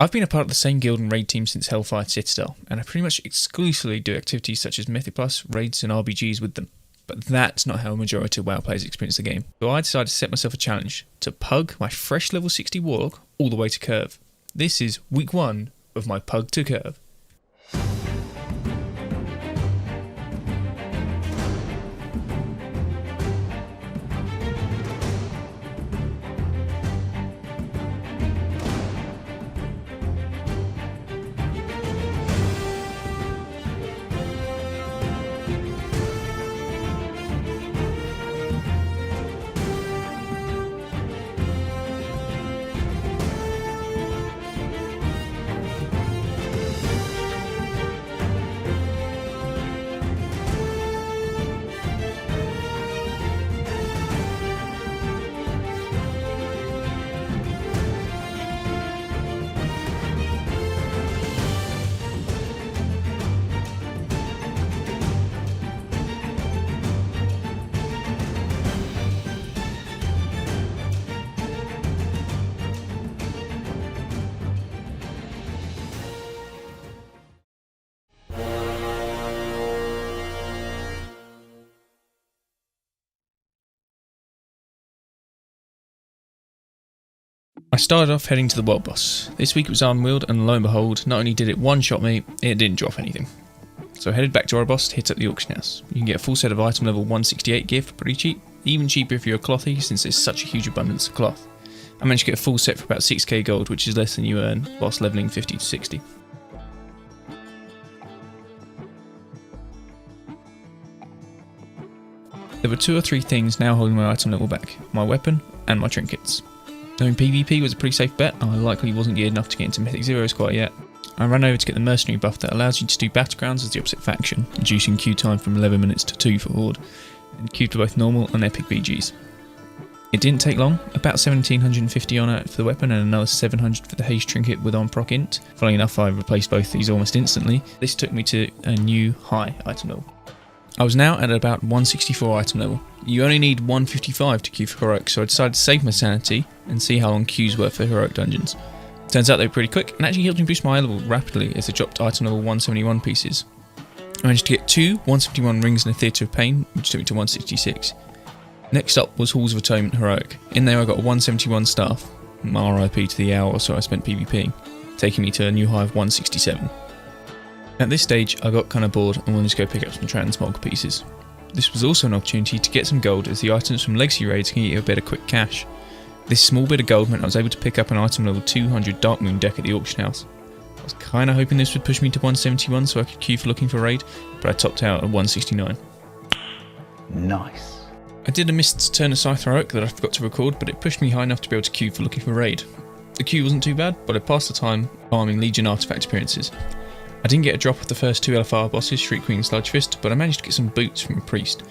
I've been a part of the same guild and raid team since Hellfire Citadel, and I pretty much exclusively do activities such as Mythic Plus, raids and RBGs with them. But that's not how a majority of WoW players experience the game. So I decided to set myself a challenge to PuG my fresh level 60 Warlock all the way to Curve. This is week 1 of my PuG to Curve. I started off heading to the world boss. This week it was Arm Wield, and lo and behold, not only did it one-shot me, it didn't drop anything. So I headed back to our boss to hit up the auction house. You can get a full set of item level 168 gear for pretty cheap, even cheaper if you're a clothy since there's such a huge abundance of cloth. I managed to get a full set for about 6k gold, which is less than you earn whilst leveling 50 to 60. There were 2 or 3 things now holding my item level back, my weapon and my trinkets. Knowing PvP was a pretty safe bet, I likely wasn't geared enough to get into Mythic Zeros quite yet. I ran over to get the mercenary buff that allows you to do battlegrounds as the opposite faction, reducing queue time from 11 minutes to 2 for Horde, and queued for both normal and epic BGs. It didn't take long, about 1750 on it for the weapon and another 700 for the haste trinket with on proc int. Funnily enough, I replaced both these almost instantly. This took me to a new high item level. I was now at about 164 item level. You only need 155 to queue for heroic, so I decided to save my sanity and see how long queues were for heroic dungeons. Turns out they were pretty quick and actually helped me boost my level rapidly as I dropped item level 171 pieces. I managed to get 2 171 rings in a Theatre of Pain, which took me to 166. Next up was Halls of Atonement heroic. In there I got a 171 staff, RIP to the hour or so I spent PvPing, taking me to a new high of 167. At this stage, I got kind of bored and wanted to go pick up some transmog pieces. This was also an opportunity to get some gold, as the items from legacy raids can get you a bit of quick cash. This small bit of gold meant I was able to pick up an item level 200 Dark Moon deck at the auction house. I was kinda hoping this would push me to 171 so I could queue for looking for raid, but I topped out at 169. Nice. I did a Mist Turner Scythe heroic that I forgot to record, but it pushed me high enough to be able to queue for looking for raid. The queue wasn't too bad, but I passed the time farming Legion artifact appearances. I didn't get a drop of the first 2 LFR bosses, Shriek Queen and Sludge Fist, but I managed to get some boots from a priest.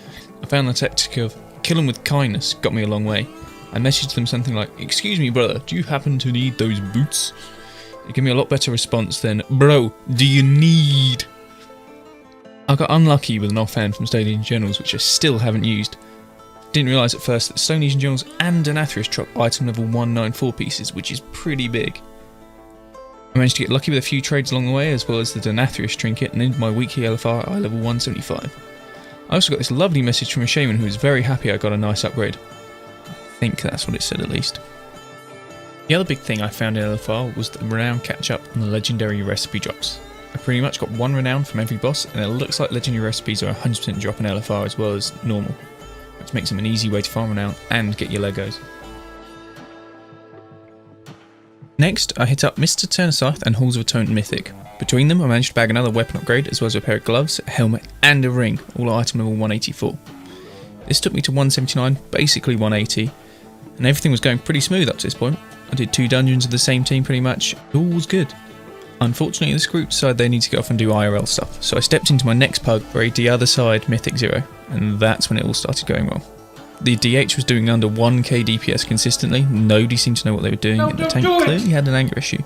I found the tactic of kill 'em with kindness got me a long way. I messaged them something like, "Excuse me brother, do you happen to need those boots?" It gave me a lot better response than, "Bro, do you need?" I got unlucky with an offhand from Stone Legion Generals, which I still haven't used. Didn't realise at first that Stone Legion Generals and Denathrius drop item level 194 pieces, which is pretty big. I managed to get lucky with a few trades along the way, as well as the Denathrius trinket, and ended my weekly LFR at eye level 175. I also got this lovely message from a shaman who was very happy I got a nice upgrade. I think that's what it said at least. The other big thing I found in LFR was the renown catch up on the legendary recipe drops. I pretty much got 1 renown from every boss, and it looks like legendary recipes are 100% drop in LFR as well as normal, which makes them an easy way to farm renown and get your Legos. Next, I hit up Mr. Turner Scythe and Halls of Atonement Mythic. Between them, I managed to bag another weapon upgrade, as well as a pair of gloves, a helmet, and a ring, all at item level 184. This took me to 179, basically 180, and everything was going pretty smooth up to this point. I did 2 dungeons with the same team pretty much, all was good. Unfortunately, this group decided they need to go off and do IRL stuff, so I stepped into my next PuG, raid the other side Mythic Zero, and that's when it all started going well. The DH was doing under 1k DPS consistently, nobody seemed to know what they were doing, and the tank clearly had an anger issue.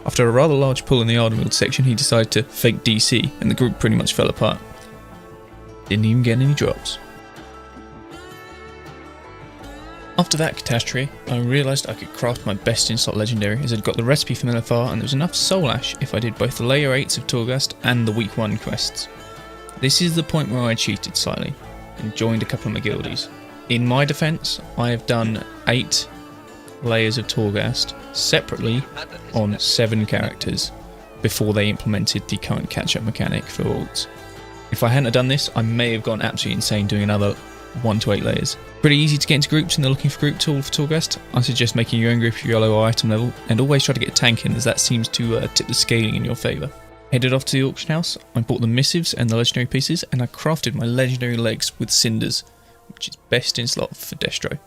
After a rather large pull in the Ardenfield section, he decided to fake DC, and the group pretty much fell apart. Didn't even get any drops. After that catastrophe, I realised I could craft my best in slot legendary as I'd got the recipe from LFR and there was enough soul ash if I did both the layer 8s of Torghast and the week 1 quests. This is the point where I cheated slightly and joined a couple of my guildies. In my defence, I have done 8 layers of Torghast separately on 7 characters before they implemented the current catch-up mechanic for orcs. If I hadn't have done this, I may have gone absolutely insane doing another 1 to 8 layers. Pretty easy to get into groups and they're looking for group tool for Torghast. I suggest making your own group for your lower item level and always try to get a tank in as that seems to tip the scaling in your favour. Headed off to the auction house, I bought the missives and the legendary pieces and I crafted my legendary legs with cinders, which is best in slot for Destro.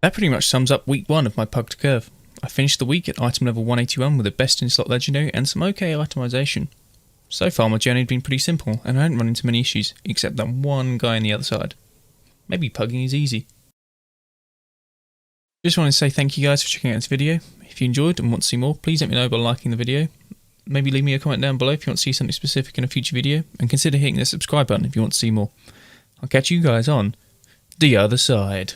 That pretty much sums up week 1 of my PuG to curve. I finished the week at item level 181 with a best in slot legendary and some okay itemization. So far my journey had been pretty simple and I hadn't run into many issues, except that one guy on the other side. Maybe pugging is easy. Just wanted to say thank you guys for checking out this video. If you enjoyed and want to see more, please let me know by liking the video. Maybe leave me a comment down below if you want to see something specific in a future video, and consider hitting the subscribe button if you want to see more. I'll catch you guys on the other side.